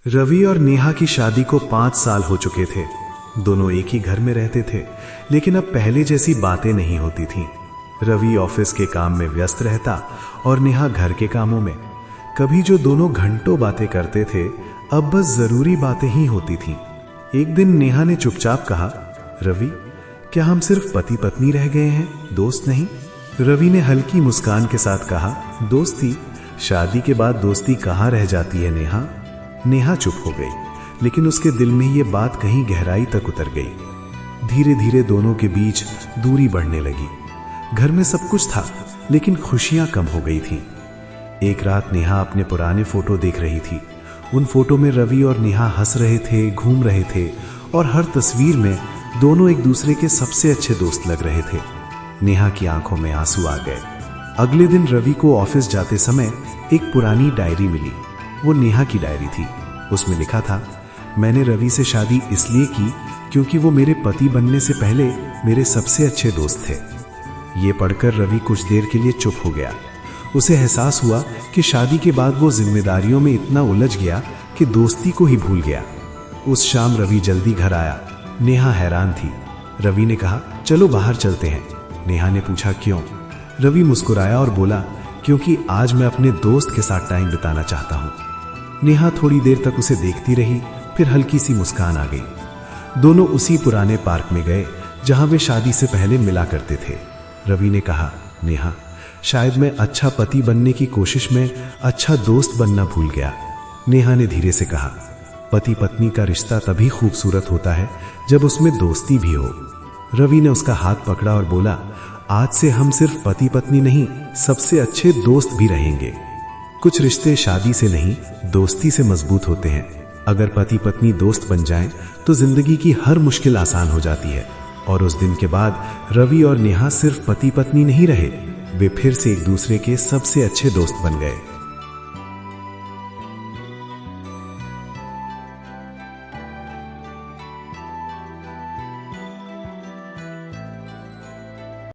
रवि और नेहा की शादी को 5 साल हो चुके थे। दोनों एक ही घर में रहते थे, लेकिन अब पहले जैसी बातें नहीं होती थीं। रवि ऑफिस के काम में व्यस्त रहता और नेहा घर के कामों में। कभी जो दोनों घंटों बातें करते थे, अब बस जरूरी बातें ही होती थीं। एक दिन नेहा ने चुपचाप कहा, रवि, क्या हम सिर्फ पति पत्नी रह गए हैं, दोस्त नहीं? रवि ने हल्की मुस्कान के साथ कहा, दोस्ती? शादी के बाद दोस्ती कहाँ रह जाती है नेहा? नेहा चुप हो गई, लेकिन उसके दिल में ये बात कहीं गहराई तक उतर गई। धीरे धीरे दोनों के बीच दूरी बढ़ने लगी। घर में सब कुछ था, लेकिन खुशियां कम हो गई थीं। एक रात नेहा अपने पुराने फोटो देख रही थी। उन फोटो में रवि और नेहा हंस रहे थे, घूम रहे थे, और हर तस्वीर में दोनों एक दूसरे के सबसे अच्छे दोस्त लग रहे थे। नेहा की आंखों में आंसू आ गए। अगले दिन रवि को ऑफिस जाते समय एक पुरानी डायरी मिली। वो नेहा की डायरी थी। उसमें लिखा था, मैंने रवि से शादी इसलिए की क्योंकि वो मेरे पति बनने से पहले मेरे सबसे अच्छे दोस्त थे। ये पढ़कर रवि कुछ देर के लिए चुप हो गया। उसे एहसास हुआ कि शादी के बाद वो जिम्मेदारियों में इतना उलझ गया कि दोस्ती को ही भूल गया। उस शाम रवि जल्दी घर आया। नेहा हैरान थी। रवि ने कहा, चलो बाहर चलते हैं। नेहा ने पूछा, क्यों? रवि मुस्कुराया और बोला, क्योंकि आज मैं अपने दोस्त के साथ टाइम बिताना चाहता हूँ। नेहा थोड़ी देर तक उसे देखती रही, फिर हल्की सी मुस्कान आ गई। दोनों उसी पुराने पार्क में गए जहां वे शादी से पहले मिला करते थे। रवि ने कहा, नेहा, शायद मैं अच्छा पति बनने की कोशिश में अच्छा दोस्त बनना भूल गया। नेहा ने धीरे से कहा, पति पत्नी का रिश्ता तभी खूबसूरत होता है जब उसमें दोस्ती भी हो। रवि ने उसका हाथ पकड़ा और बोला, आज से हम सिर्फ पति पत्नी नहीं, सबसे अच्छे दोस्त भी रहेंगे। कुछ रिश्ते शादी से नहीं, दोस्ती से मजबूत होते हैं। अगर पति पत्नी दोस्त बन जाएं, तो जिंदगी की हर मुश्किल आसान हो जाती है। और उस दिन के बाद रवि और नेहा सिर्फ पति पत्नी नहीं रहे, वे फिर से एक दूसरे के सबसे अच्छे दोस्त बन गए।